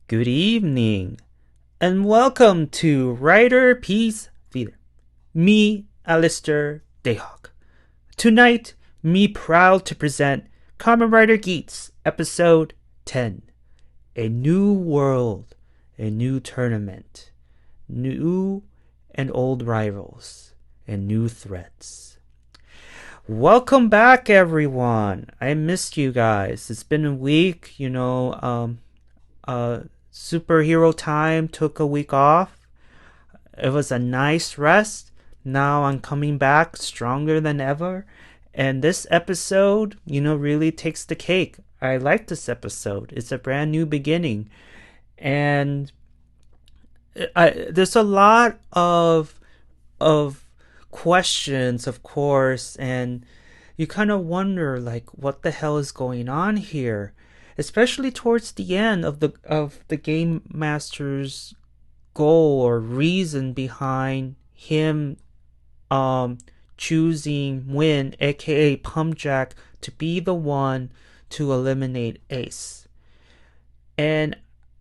Good evening, and welcome to Riderpiece Theater. Me, Alistair Dayhawk. Tonight, me proud to present Kamen Rider Geats, Episode 10. A new world, a new tournament, new and old rivals, and new threats. Welcome back, everyone. I missed you guys. It's been a week, superhero time took a week off. It was a nice rest. Now I'm coming back stronger than ever. And this episode, really takes the cake. I like this episode. It's a brand new beginning. And there's a lot of questions, of course, and you kind of wonder like what the hell is going on here, especially towards the end of the game master's goal or reason behind him choosing Win, aka Punkjack, to be the one to eliminate Ace. And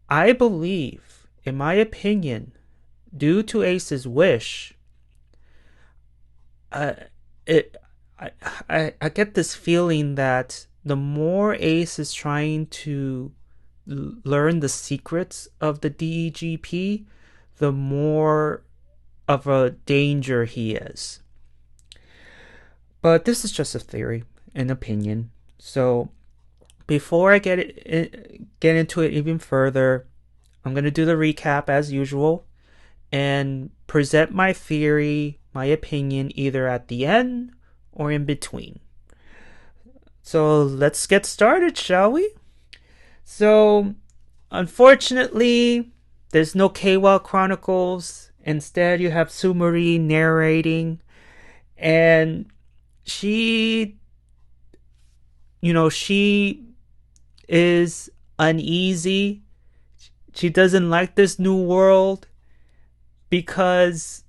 I believe, in my opinion, due to Ace's wish, I get this feeling that the more Ace is trying to learn the secrets of the DEGP, the more of a danger he is. But this is just a theory, an opinion. So before I get into it even further, I'm going to do the recap as usual and present my theory, my opinion, either at the end or in between. So let's get started, shall we? So, unfortunately, there's no Keiwa Chronicles. Instead, you have Tsumuri narrating. And she is uneasy. She doesn't like this new world because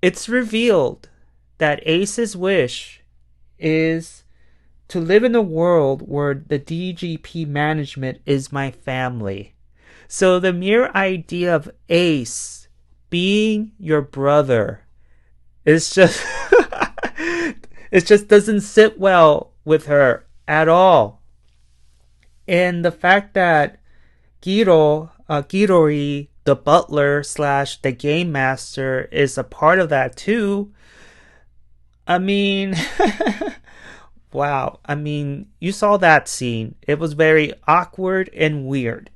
it's revealed that Ace's wish is to live in a world where the DGP management is my family. So the mere idea of Ace being your brother is just it just doesn't sit well with her at all. And the fact that Girori, the butler / the game master, is a part of that too. I mean, wow. I mean, you saw that scene. It was very awkward and weird.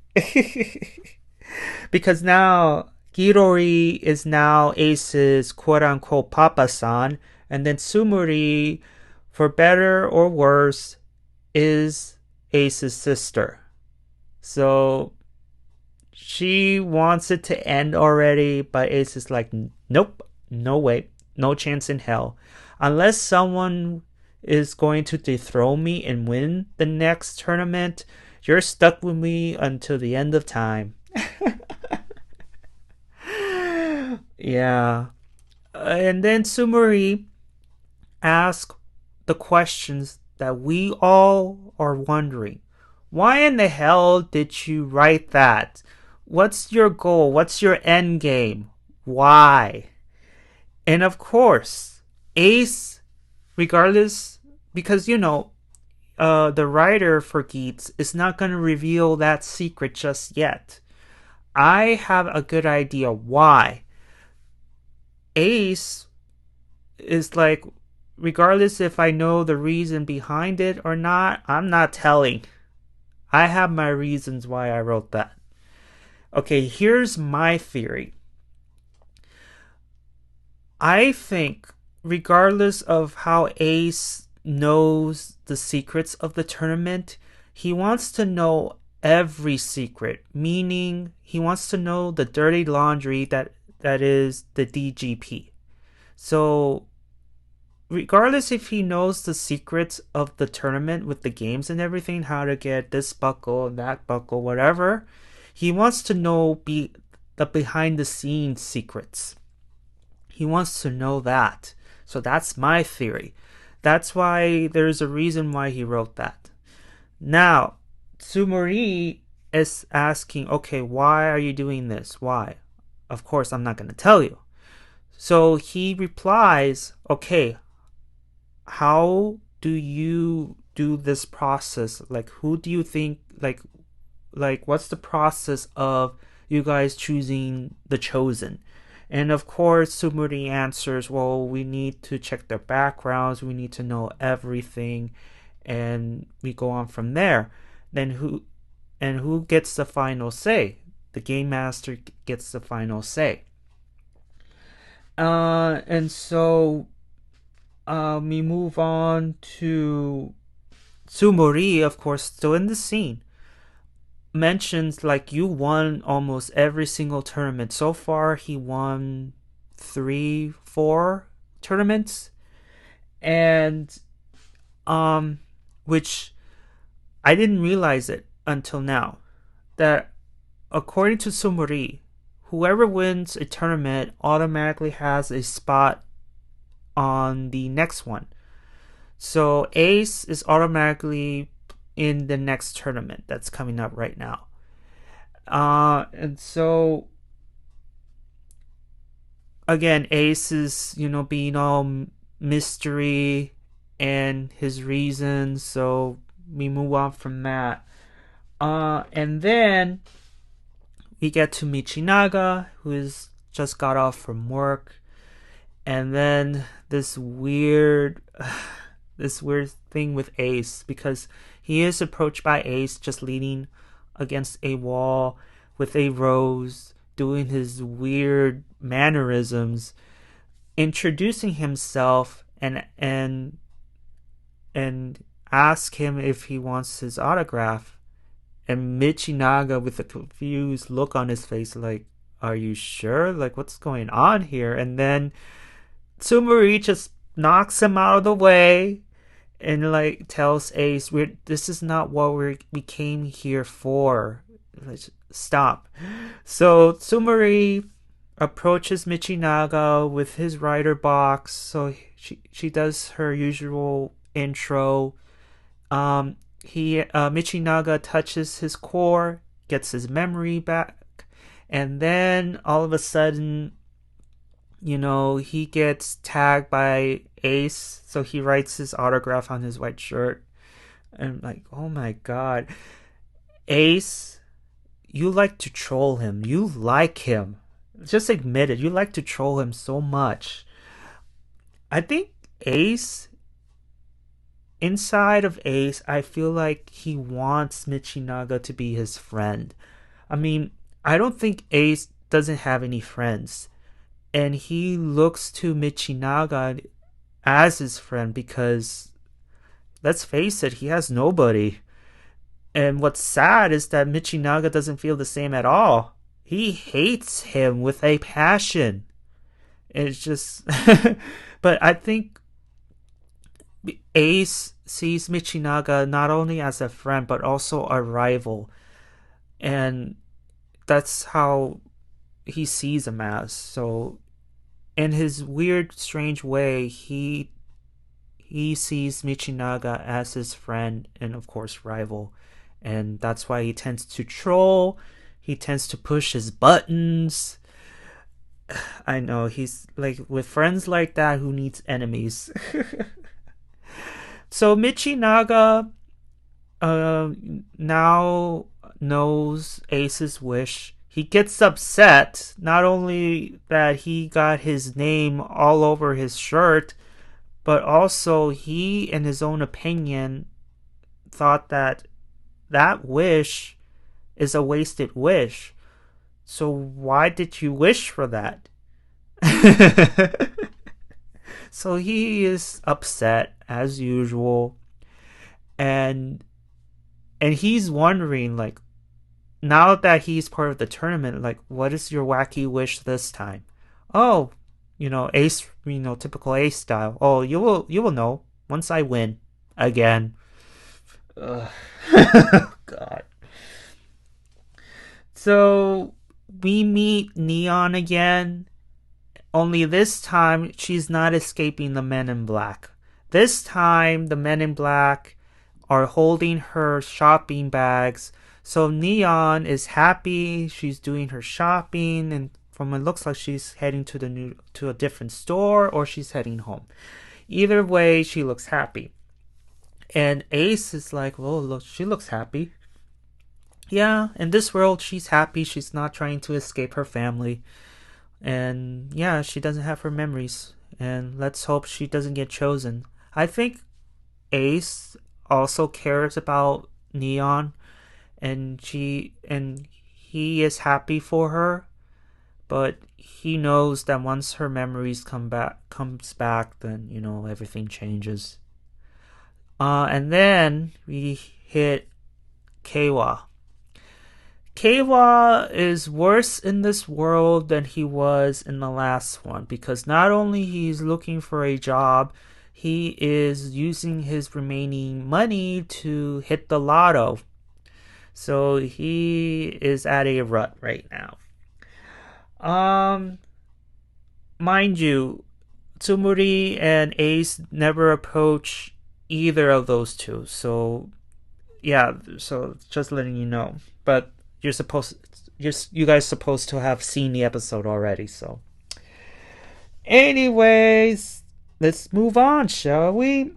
Because now Girori is now Ace's quote-unquote papa-san, and then Tsumuri, for better or worse, is Ace's sister. So she wants it to end already, but Ace is like, nope, no way, no chance in hell. Unless someone is going to dethrone me and win the next tournament, you're stuck with me until the end of time. Yeah. And then Tsumuri asks the questions that we all are wondering. Why in the hell did you write that? What's your goal? What's your end game? Why? And of course, Ace, regardless, because the writer for Geats is not going to reveal that secret just yet. I have a good idea why. Ace is like, regardless if I know the reason behind it or not, I'm not telling. I have my reasons why I wrote that. Okay, here's my theory. I think, regardless of how Ace knows the secrets of the tournament, he wants to know every secret, meaning he wants to know the dirty laundry that is the DGP. So regardless if he knows the secrets of the tournament with the games and everything, how to get this buckle, that buckle, whatever, he wants to know the behind the scenes secrets. He wants to know that. So that's my theory. That's why there's a reason why he wrote that. Now, Tsumuri is asking, okay, why are you doing this? Why? Of course, I'm not going to tell you. So he replies, okay, how do you do this process? Like, who do you think, what's the process of you guys choosing the chosen? And of course, Tsumuri answers, well, we need to check their backgrounds, we need to know everything, and we go on from there. Then who gets the final say? The game master gets the final say. And so we move on to Tsumuri, of course, still in the scene. Mentions like you won almost every single tournament. So far, he won 3-4 tournaments, and which I didn't realize it until now, that according to Tsumuri, whoever wins a tournament automatically has a spot on the next one. So Ace is automatically in the next tournament that's coming up right now. And so again, Ace is, being all mystery and his reasons, so we move on from that. And then we get to Michinaga, who is just got off from work, and then this weird thing with Ace, because he is approached by Ace just leaning against a wall with a rose, doing his weird mannerisms, introducing himself and ask him if he wants his autograph. And Michinaga, with a confused look on his face, like, are you sure? Like, what's going on here? And then Tsumuri just knocks him out of the way and like tells Ace, this is not what we came here for. Let's stop. So Tsumuri approaches Michinaga with his rider box. So she does her usual intro. Michinaga touches his core, gets his memory back, and then all of a sudden, he gets tagged by Ace, so he writes his autograph on his white shirt. And I'm like, oh my god. Ace, you like to troll him. You like him. Just admit it. You like to troll him so much. I think Ace, inside of Ace, I feel like he wants Michinaga to be his friend. I mean, I don't think Ace doesn't have any friends. And he looks to Michinaga as his friend because, let's face it, he has nobody. And what's sad is that Michinaga doesn't feel the same at all. He hates him with a passion. It's just... But I think Ace sees Michinaga not only as a friend, but also a rival. And that's how he sees him as. So, in his weird, strange way, he sees Michinaga as his friend and, of course, rival. And that's why he tends to troll. He tends to push his buttons. I know, he's like, with friends like that, who needs enemies? So Michinaga now knows Ace's wish. He gets upset, not only that he got his name all over his shirt, but also he, in his own opinion, thought that wish is a wasted wish. So why did you wish for that? So he is upset as usual, and he's wondering, like, now that he's part of the tournament, like, what is your wacky wish this time? Oh, Ace, typical Ace style. Oh, you will know once I win again. Ugh. God. So we meet Neon again, only this time she's not escaping the Men in Black. This time the Men in Black are holding her shopping bags. So Neon is happy. She's doing her shopping, and from it looks like she's heading to a different store, or she's heading home. Either way, she looks happy. And Ace is like, "Well, look, she looks happy. Yeah, in this world, she's happy. She's not trying to escape her family. And yeah, she doesn't have her memories. And let's hope she doesn't get chosen." I think Ace also cares about Neon, and he is happy for her, but he knows that once her memories comes back, then everything changes. And then we hit Keiwa. Keiwa is worse in this world than he was in the last one, because not only he's looking for a job, he is using his remaining money to hit the lotto. So he is at a rut right now. Mind you, Tsumuri and Ace never approach either of those two. So yeah, so just letting you know. But you guys supposed to have seen the episode already. So anyways, let's move on, shall we?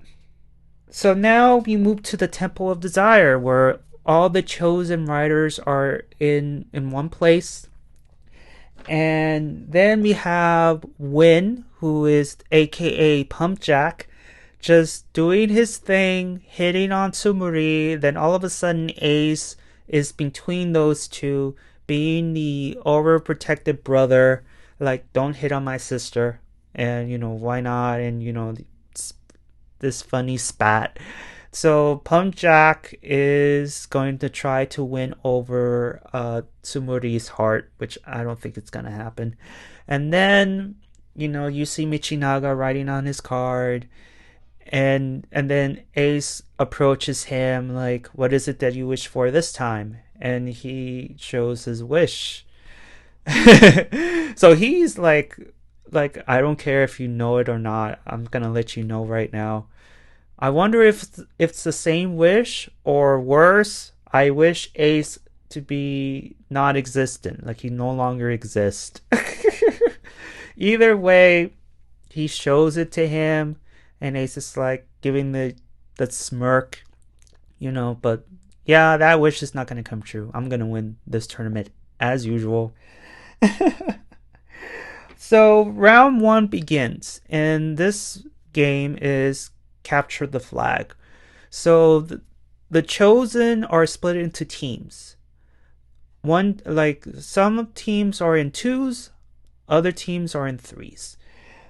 So now we move to the Temple of Desire, where all the chosen riders are in one place. And then we have Win, who is aka Punkjack, just doing his thing, hitting on Tsumuri. Then all of a sudden Ace is between those two, being the overprotective brother, like, don't hit on my sister, and why not, and this funny spat. So Punkjack is going to try to win over Tsumuri's heart, which I don't think it's gonna happen. And then you see Michinaga riding on his card, and then Ace approaches him like, "What is it that you wish for this time?" And he shows his wish. So he's like, "I don't care if you know it or not. I'm gonna let you know right now. I wonder if it's the same wish, or worse, I wish Ace to be non-existent, like he no longer exists." Either way, he shows it to him, and Ace is like giving the smirk, but yeah, that wish is not going to come true. I'm going to win this tournament as usual. So round 1 begins, and this game is capture the flag. So the chosen are split into teams. Some teams are in 2s, other teams are in 3s.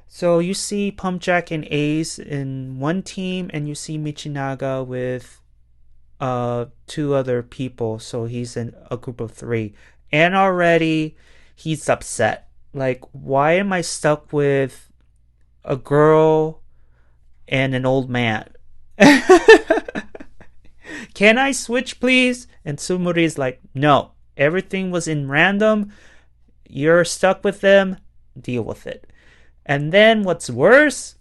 So you see Punkjack and Ace in one team, and you see Michinaga with 2 other people. So he's in a group of 3, and already he's upset. Like, why am I stuck with a girl and an old man? Can I switch, please? And Tsumuri is like, no, everything was in random. You're stuck with them. Deal with it. And then what's worse,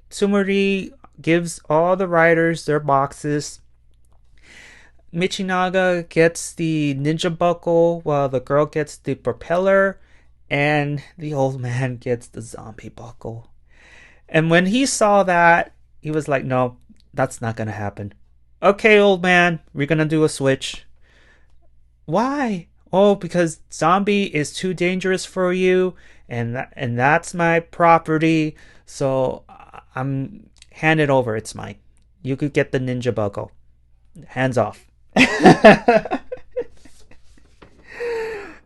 Tsumuri gives all the riders their boxes. Michinaga gets the ninja buckle, while the girl gets the propeller, and the old man gets the zombie buckle. And when he saw that, he was like, no, that's not going to happen. Okay, old man, we're going to do a switch. Why? Oh, because zombie is too dangerous for you, and that's my property, so I'm hand it over. It's mine. You could get the ninja buckle. Hands off.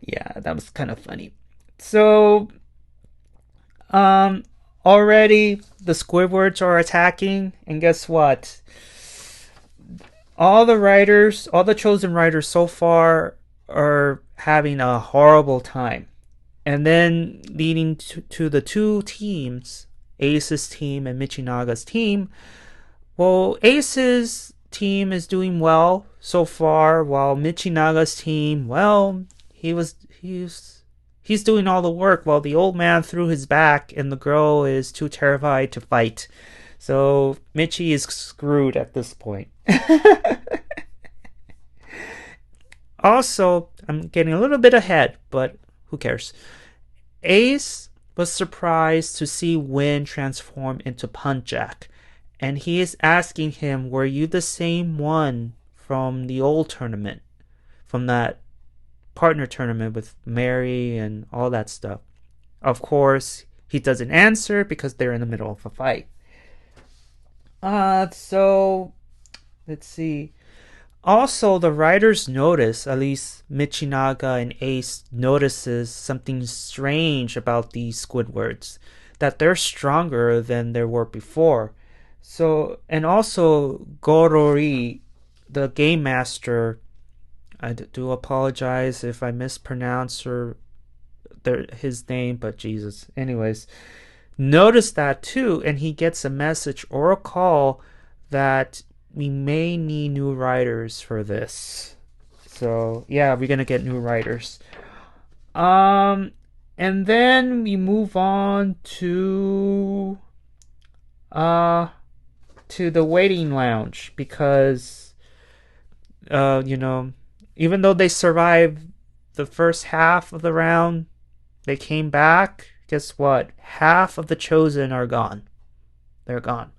Yeah, that was kind of funny. So, already the squidwards are attacking, and guess what? All the chosen riders so far are having a horrible time. And then leading to the 2 teams, Ace's team and Michinaga's team. Well, Ace's team is doing well so far, while Michinaga's team, well, he's doing all the work while the old man threw his back and the girl is too terrified to fight. So Michi is screwed at this point. Also, I'm getting a little bit ahead, but who cares? Ace was surprised to see Win transform into Punkjack, and he is asking him, were you the same one from the old tournament? From that partner tournament with Mary and all that stuff? Of course, he doesn't answer because they're in the middle of a fight. So let's see. Also, the writers notice, at least Michinaga and Ace notices something strange about these squidwards, that they're stronger than they were before. So, and also Girori, the game master, I do apologize if I mispronounce his name, but Jesus. Anyways, notice that too, and he gets a message or a call that we may need new writers for this. So yeah, we're gonna get new writers. And then we move on to the waiting lounge because even though they survived the first half of the round, they came back. Guess what? Half of the chosen are gone. They're gone.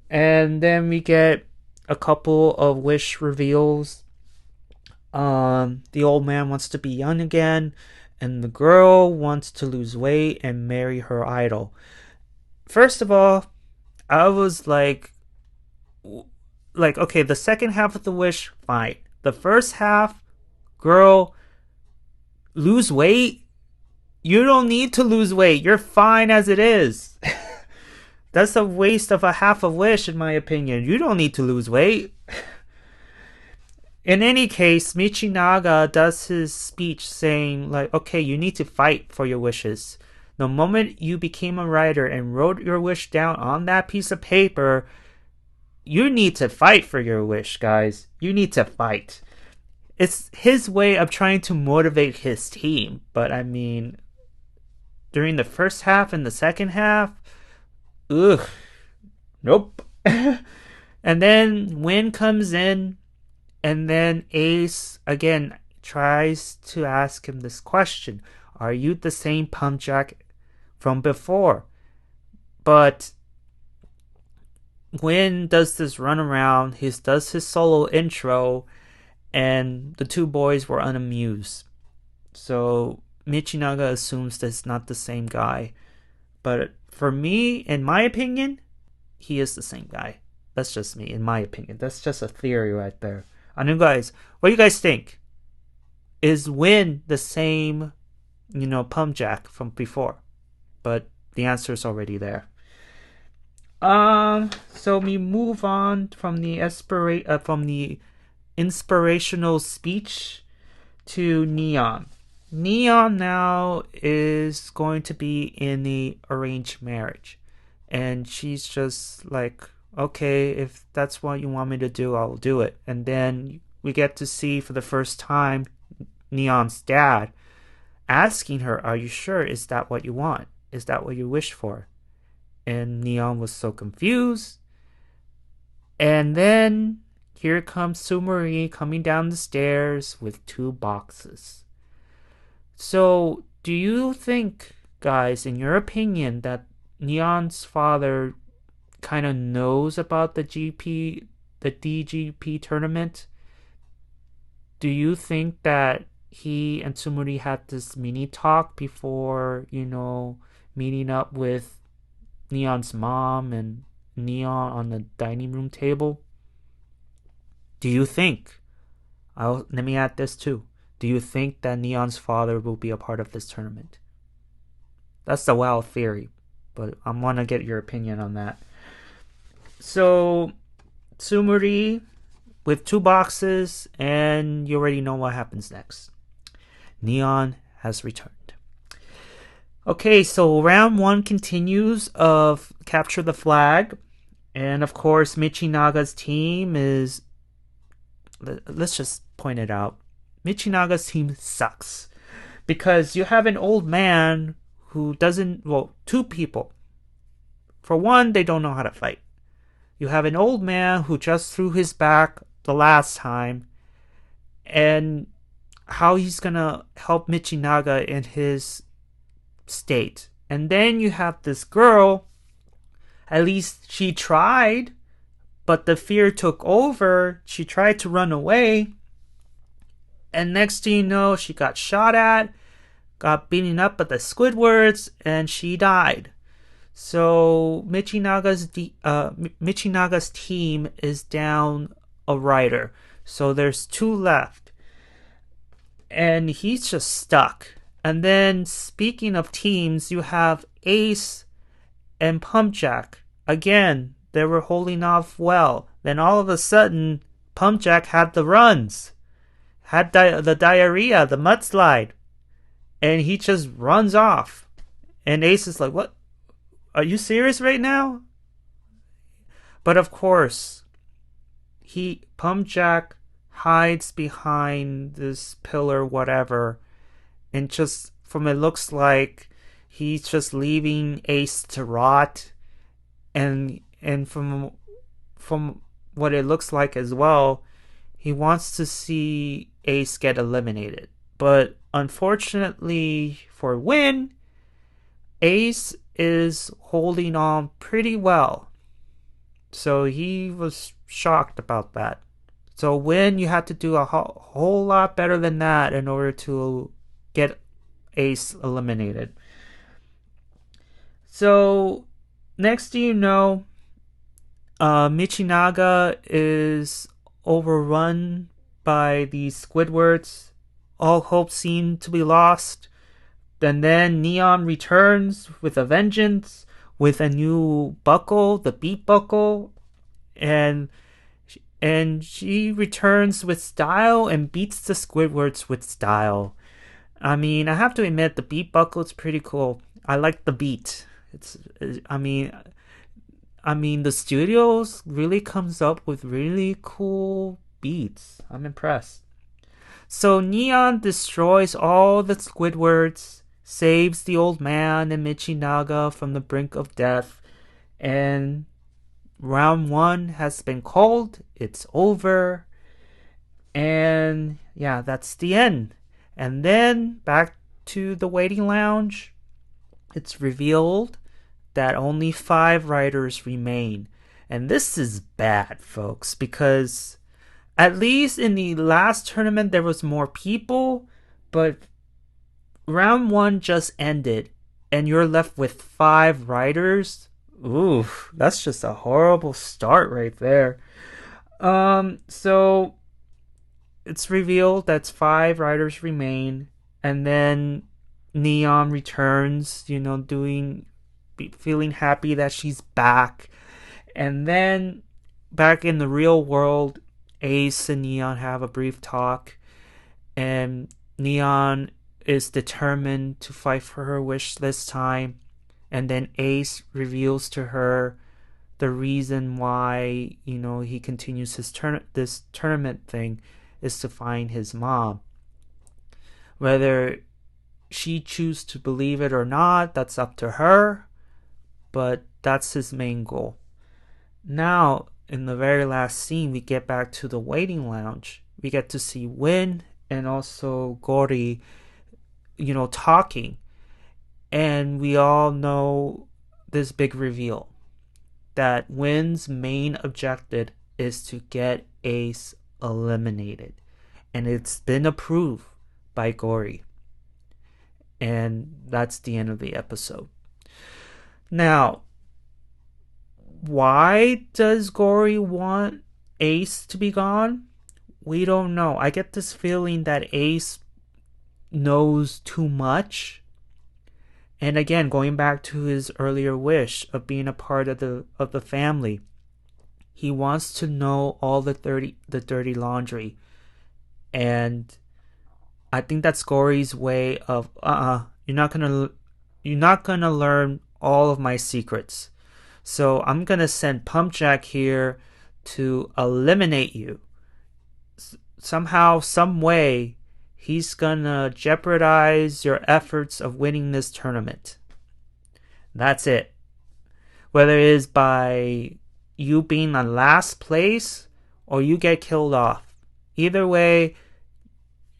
And then we get a couple of wish reveals. The old man wants to be young again, and the girl wants to lose weight and marry her idol. First of all, I was like, okay, the second half of the wish, fine. The first half, girl, lose weight? You don't need to lose weight. You're fine as it is. That's a waste of a half a wish, in my opinion. You don't need to lose weight. In any case, Michinaga does his speech saying, like, okay, you need to fight for your wishes. The moment you became a writer and wrote your wish down on that piece of paper, you need to fight for your wish, guys. You need to fight. It's his way of trying to motivate his team. But I mean, during the first half and the second half, ugh, nope. And then Win comes in, and then Ace again tries to ask him this question: are you the same Punkjack from before? But Win does this run around, he does his solo intro, and the two boys were unamused. So Michinaga assumes that it's not the same guy. But for me, in my opinion, he is the same guy. That's just me, in my opinion. That's just a theory right there. I know, guys, what do you guys think? Is Win the same, Punkjack from before? But the answer is already there. So we move on from the inspirational speech to Neon. Neon now is going to be in the arranged marriage, and she's just like, okay, if that's what you want me to do, I'll do it. And then we get to see for the first time Neon's dad asking her, are you sure? Is that what you want? Is that what you wish for? And Neon was so confused. And then here comes Tsumuri coming down the stairs with 2 boxes. So, do you think, guys, in your opinion, that Neon's father kind of knows about the DGP tournament? Do you think that he and Tsumuri had this mini talk before, meeting up with Neon's mom and Neon on the dining room table? Do you think? Let me add this too. Do you think that Neon's father will be a part of this tournament? That's the wild theory, but I want to get your opinion on that. So, Tsumuri with 2 boxes, and you already know what happens next. Neon has returned. Okay, so round 1 continues of capture the flag, and of course Michinaga's team is, let's just point it out, Michinaga's team sucks. Because you have an old man who doesn't, 2 people For one, they don't know how to fight. You have an old man who just threw his back the last time, and how he's gonna help Michinaga in his state. And then you have this girl, at least she tried, but the fear took over. She tried to run away, and next thing you know, she got shot at, got beaten up by the squidwards, and she died. So Michinaga's team is down a rider. So there's 2 left. And he's just stuck. And then, speaking of teams, you have Ace and Punkjack. Again, they were holding off well. Then all of a sudden, Punkjack had the runs. Had the diarrhea, the mudslide. And he just runs off. And Ace is like, what? Are you serious right now? But of course, Punkjack hides behind this pillar, whatever, and just from it looks like he's just leaving Ace to rot, and from what it looks like as well, he wants to see Ace get eliminated. But unfortunately for Win, Ace is holding on pretty well. So he was shocked about that. So Win, you had to do a whole lot better than that in order to get Ace eliminated. So next thing you know, Michinaga is overrun by these squidwards. All hope seemed to be lost. And then Neon returns with a vengeance, with a new buckle, the beat buckle, and she returns with style and beats the squidwards with style. I mean, I have to admit, the beat buckle is pretty cool. I like the beat. I mean, the studios really comes up with really cool beats. I'm impressed. So Neon destroys all the squidwards, saves the old man and Michinaga from the brink of death, and round 1 has been called. It's over. And yeah, that's the end. And then back to the waiting lounge. It's revealed that only 5 riders remain. And this is bad, folks, because at least in the last tournament there was more people, but round 1 just ended and you're left with 5 riders. Ooh, that's just a horrible start right there. So it's revealed that 5 riders remain, and then Neon returns, feeling happy that she's back. And then back in the real world, Ace and Neon have a brief talk, and Neon is determined to fight for her wish this time. And then Ace reveals to her the reason why, he continues this tournament thing is to find his mom. Whether she chooses to believe it or not, that's up to her, but that's his main goal. Now, in the very last scene, we get back to the waiting lounge. We get to see Win and also Girori, talking. And we all know this big reveal that Win's main objective is to get Ace eliminated. And it's been approved by Girori. And that's the end of the episode. Now, why does Girori want Ace to be gone? We don't know. I get this feeling that Ace knows too much. And again, going back to his earlier wish of being a part of the family, he wants to know all the dirty laundry. And I think that's Girori's way of you're not gonna learn all of my secrets. So I'm gonna send Punkjack here to eliminate you. Somehow, some way, he's gonna jeopardize your efforts of winning this tournament. That's it. whether it is by you being on last place or you get killed off. Either way,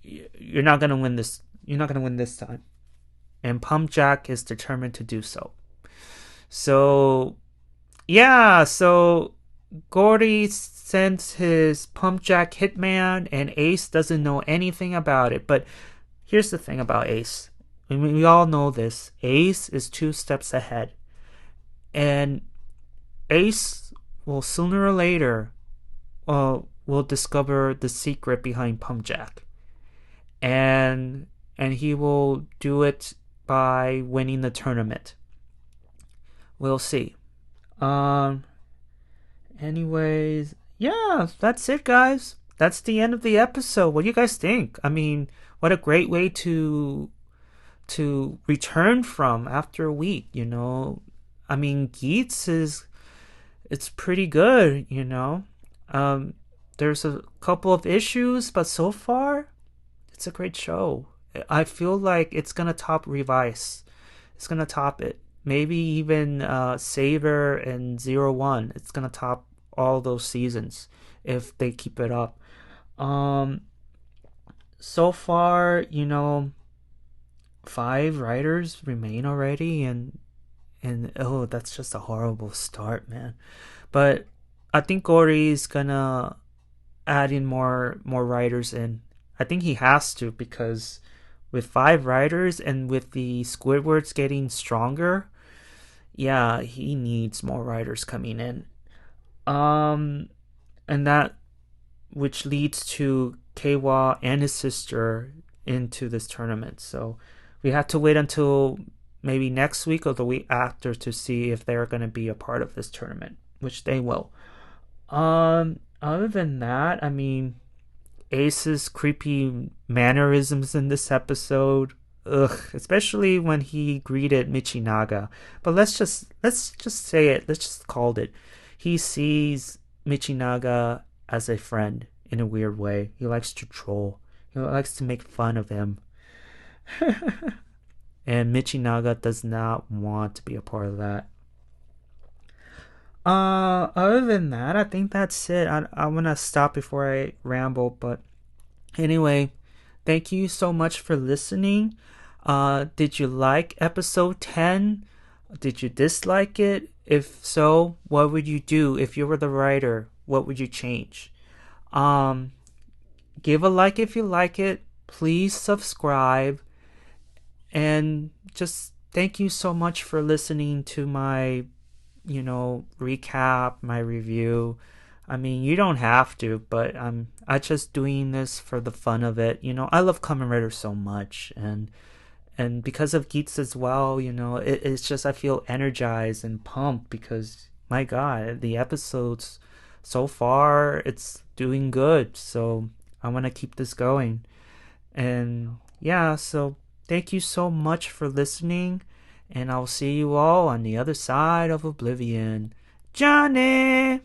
you're not gonna win this. You're not gonna win this time. And Punkjack is determined to do so. So yeah, so Girori sends his Punkjack hitman, and Ace doesn't know anything about it. But here's the thing about Ace. I mean, we all know this. Ace is 2 steps ahead. And Ace will sooner or later will discover the secret behind Punkjack. And he will do it by winning the tournament. We'll see. Anyways, yeah, that's it, guys. That's the end of the episode. What do you guys think? I mean, what a great way to return from after a week, you know. I mean, Geats it's pretty good, you know. There's a couple of issues, but so far, it's a great show. I feel like it's gonna top Revise. It's gonna top it. Maybe even Saber and 01. It's gonna top all those seasons if they keep it up. So far, you know, 5 writers remain already, and oh, that's just a horrible start, man. But I think Girori's gonna add in more writers in. I think he has to, because with 5 writers and with the Squidwards getting stronger, yeah, he needs more writers coming in. And that which leads to Keiwa and his sister into this tournament. So we have to wait until maybe next week or the week after to see if they're going to be a part of this tournament, which they will. Other than that, I mean, Ace's creepy mannerisms in this episode, especially when he greeted Michinaga. But let's just say it. Let's just call it. He sees Michinaga as a friend in a weird way. He likes to troll. He likes to make fun of him. And Michinaga does not want to be a part of that. Other than that, I think that's it. I'm gonna stop before I ramble, but anyway, thank you so much for listening. Did you like episode 10? Did you dislike it? If so, what would you do? If you were the writer, what would you change? Give a like if you like it. Please subscribe. And just thank you so much for listening to my, recap, my review. I mean, you don't have to, but I'm just doing this for the fun of it. I love Kamen Rider so much, and because of Geats as well, it's just I feel energized and pumped because, my God, the episodes so far, it's doing good. So I want to keep this going. And yeah, so thank you so much for listening, and I'll see you all on the other side of Oblivion. Johnny!